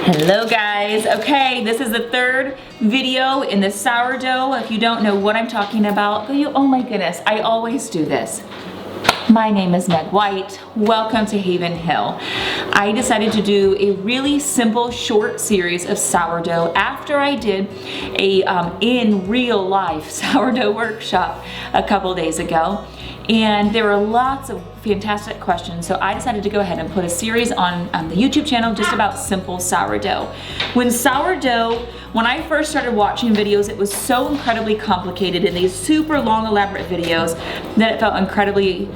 Hello guys. Okay, this is the third video in the sourdough. If you don't know what I'm talking about, oh my goodness, I always do this. My name is Meg White. Welcome to Haven Hill. I decided to do a really simple short series of sourdough after I did a in real life sourdough workshop a couple days ago. And there were lots of fantastic questions, so I decided to go ahead and put a series on the YouTube channel just about simple sourdough. When I first started watching videos, it was so incredibly complicated in these super long elaborate videos that it felt incredibly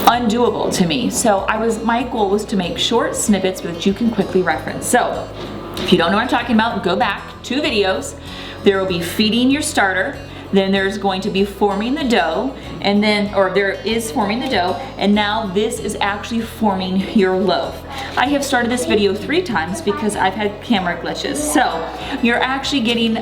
undoable to me. So my goal was to make short snippets that you can quickly reference. So if you don't know what I'm talking about, go back 2 videos. There will be feeding your starter. Then there's going to be forming the dough, and then, or there is forming the dough, and now this is actually forming your loaf. I have started this video 3 times because I've had camera glitches. So you're actually getting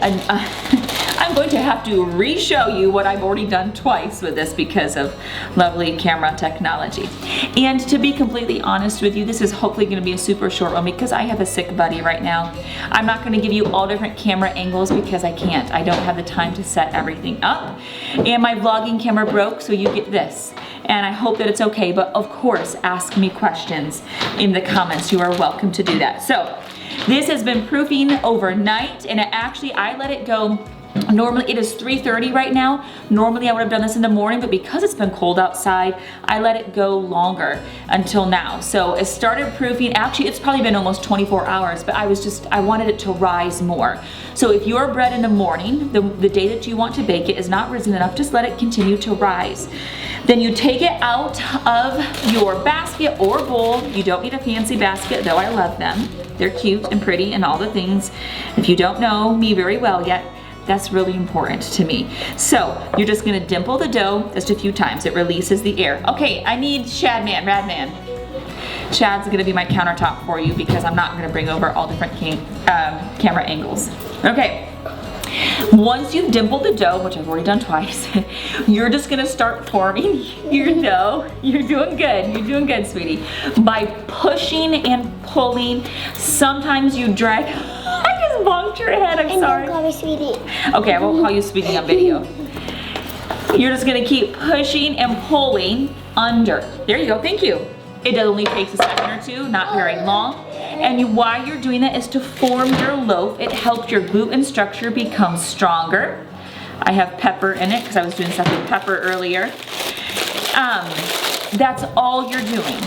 I'm going to have to re-show you what I've already done twice with this because of lovely camera technology. And to be completely honest with you, this is hopefully going to be a super short one because I have a sick buddy right now. I'm not going to give you all different camera angles because I can't. I don't have the time to set everything up. And my vlogging camera broke, so you get this. And I hope that it's okay, but of course, ask me questions in the comments. You are welcome to do that. So this has been proofing overnight, and I let it go. Normally it is 3:30 right now. Normally I would have done this in the morning, but because it's been cold outside, I let it go longer until now. So it started proofing. Actually, it's probably been almost 24 hours, but I wanted it to rise more. So if your bread in the morning, the day that you want to bake it, is not risen enough, just let it continue to rise. Then you take it out of your basket or bowl. You don't need a fancy basket, though I love them. They're cute and pretty and all the things. If you don't know me very well yet, that's really important to me. So you're just gonna dimple the dough just a few times. It releases the air. Okay, I need Radman. Chad's gonna be my countertop for you because I'm not gonna bring over all different camera angles. Okay, once you've dimpled the dough, which I've already done twice, you're just gonna start forming your dough. You're doing good, sweetie. By pushing and pulling, sometimes you drag. I just bonked your head, I'm sorry. Don't call me sweetie. Okay, I won't call you sweetie on video. You're just gonna keep pushing and pulling under. There you go, thank you. It only takes a second or 2, not very long. And why you're doing that is to form your loaf. It helps your gluten structure become stronger. I have pepper in it because I was doing stuff with pepper earlier. That's all you're doing.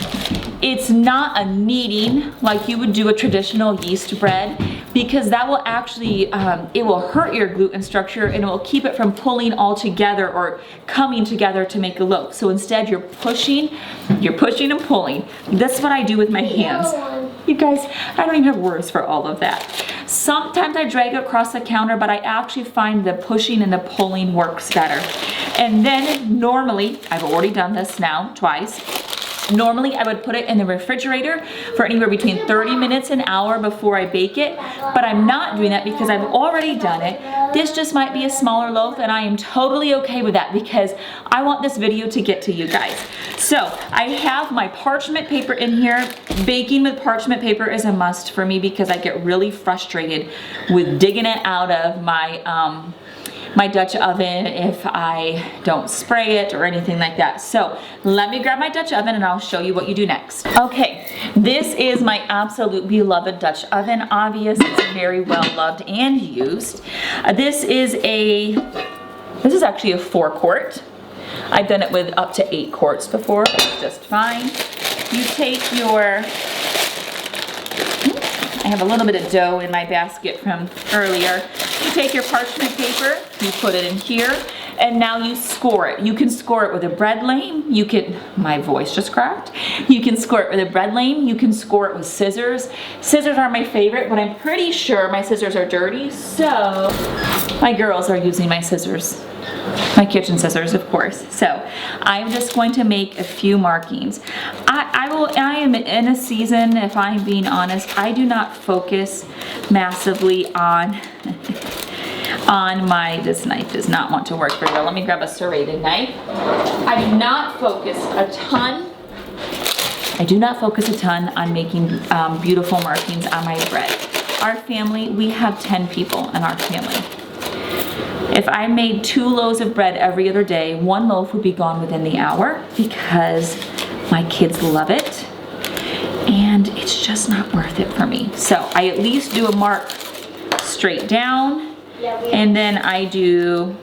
It's not a kneading like you would do a traditional yeast bread, because that will actually, it will hurt your gluten structure and it will keep it from pulling all together or coming together to make a loaf. So instead you're pushing and pulling. That's what I do with my hands. You guys, I don't even have words for all of that. Sometimes I drag it across the counter, but I actually find the pushing and the pulling works better. And then normally, I've already done this now twice. Normally I would put it in the refrigerator for anywhere between 30 minutes and an hour before I bake it, but I'm not doing that because I've already done it. This just might be a smaller loaf, and I am totally okay with that because I want this video to get to you guys. So I have my parchment paper in here. Baking with parchment paper is a must for me because I get really frustrated with digging it out of my Dutch oven if I don't spray it or anything like that. So let me grab my Dutch oven and I'll show you what you do next. Okay, this is my absolute beloved Dutch oven. Obvious, it's very well loved and used. This is actually a 4-quart. I've done it with up to 8 quarts before, it's just fine. You take I have a little bit of dough in my basket from earlier. You take your parchment paper, you put it in here, and now you score it. You can score it with a bread lame. My voice just cracked. You can score it with a bread lame. You can score it with scissors. Scissors are my favorite, but I'm pretty sure my scissors are dirty, so my girls are using my scissors. My kitchen scissors, of course. So I'm just going to make a few markings. I am in a season, if I'm being honest, I do not focus massively on this knife does not want to work very well. Let me grab a serrated knife. I do not focus a ton I do not focus a ton on making beautiful markings on my bread. Our family, we have 10 people in our family. If I made 2 loaves of bread every other day, 1 loaf would be gone within the hour because my kids love it and it's just not worth it for me. So I at least do a mark straight down and then I do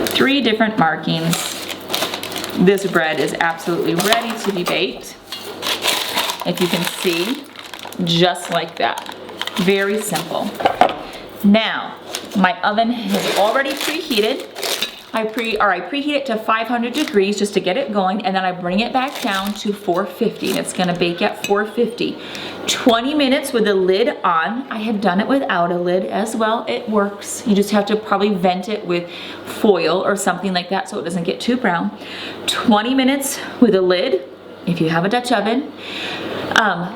3 different markings. This bread is absolutely ready to be baked. If you can see, just like that. Very simple. Now, my oven is already preheated. I preheat it to 500 degrees just to get it going, and then I bring it back down to 450. And it's gonna bake at 450. 20 minutes with the lid on. I have done it without a lid as well. It works. You just have to probably vent it with foil or something like that so it doesn't get too brown. 20 minutes with a lid, if you have a Dutch oven.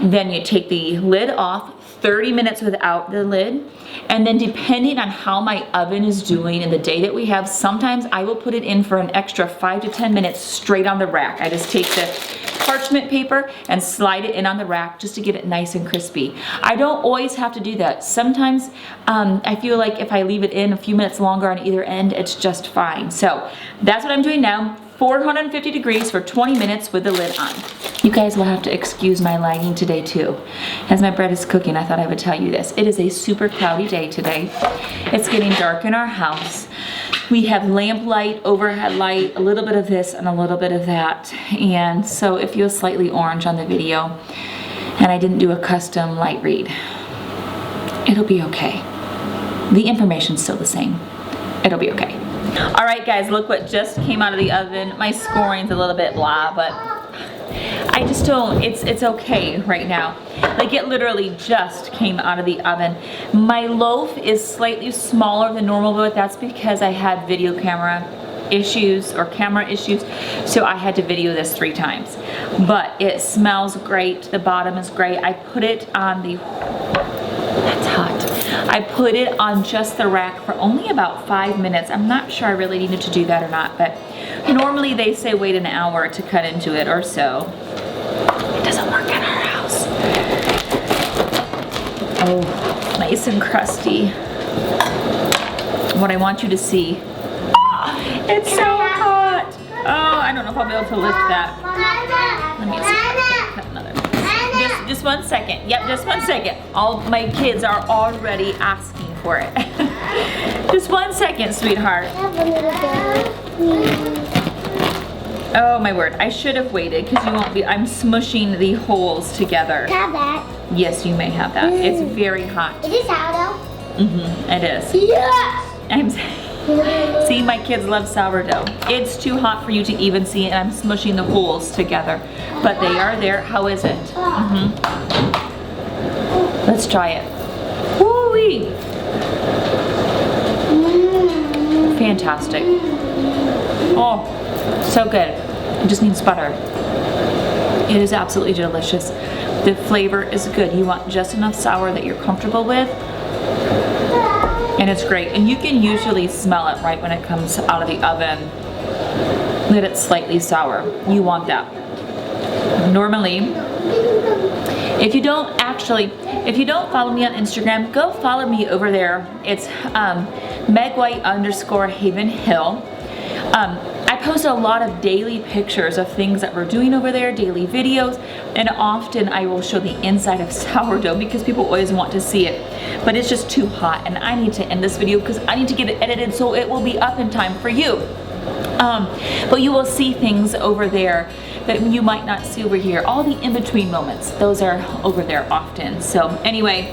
Then you take the lid off, 30 minutes without the lid, and then depending on how my oven is doing and the day that we have, sometimes I will put it in for an extra 5 to 10 minutes straight on the rack. I just take the parchment paper and slide it in on the rack just to get it nice and crispy. I don't always have to do that. Sometimes I feel like if I leave it in a few minutes longer on either end, it's just fine. So that's what I'm doing now. 450 degrees for 20 minutes with the lid on. You guys will have to excuse my lagging today too. As my bread is cooking, I thought I would tell you this. It is a super cloudy day today. It's getting dark in our house. We have lamp light, overhead light, a little bit of this and a little bit of that. And so it feels slightly orange on the video. And I didn't do a custom light read. It'll be okay. The information's still the same. It'll be okay. All right, guys, look what just came out of the oven. My scoring's a little bit blah, but I just don't, it's okay right now. Like it literally just came out of the oven. My loaf is slightly smaller than normal, but that's because I had video camera issues or camera issues, so I had to video this 3 times. But it smells great, the bottom is great. I put it on the, that's hot. I put it on just the rack for only about 5 minutes. I'm not sure I really needed to do that or not, but normally they say wait an hour to cut into it or so. It doesn't work at our house. Oh, nice and crusty. What I want you to see, it's so hot. Oh, I don't know if I'll be able to lift that. Let me see. Cut another. Just 1 second. Yep, just 1 second. All my kids are already asking for it. Just 1 second, sweetheart. Oh my word, I should have waited because you won't be, I'm smushing the holes together. Have that. Yes, you may have that. It's very hot. It is sourdough. It is. Yes! See, my kids love sourdough. It's too hot for you to even see it, and I'm smushing the holes together. But they are there. How is it? Let's try it. Woo-wee! Fantastic. Oh, so good. It just needs butter. It is absolutely delicious. The flavor is good. You want just enough sour that you're comfortable with. And it's great. And you can usually smell it right when it comes out of the oven that it's slightly sour. You want that. Normally, if you don't follow me on Instagram, go follow me over there. It's megwhite_Haven Hill. I post a lot of daily pictures of things that we're doing over there, daily videos, and often I will show the inside of sourdough because people always want to see it. But it's just too hot, and I need to end this video because I need to get it edited so it will be up in time for you. But you will see things over there that you might not see over here. All the in-between moments, those are over there often. So anyway,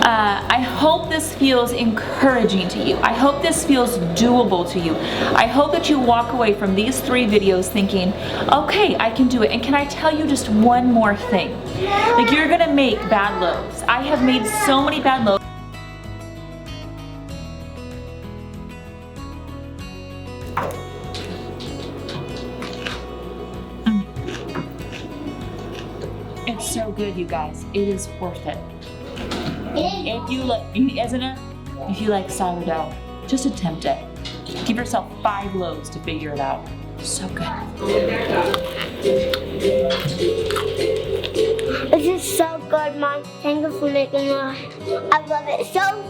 I hope this feels encouraging to you. I hope this feels doable to you. I hope that you walk away from these 3 videos thinking, okay, I can do it. And can I tell you just one more thing? Like, you're gonna make bad loaves. I have made so many bad loaves. It's so good, you guys. It is worth it. If you like, isn't it? If you like sourdough, just attempt it. Give yourself 5 loaves to figure it out. So good. This is so good, Mom. Thank you for making it. I love it so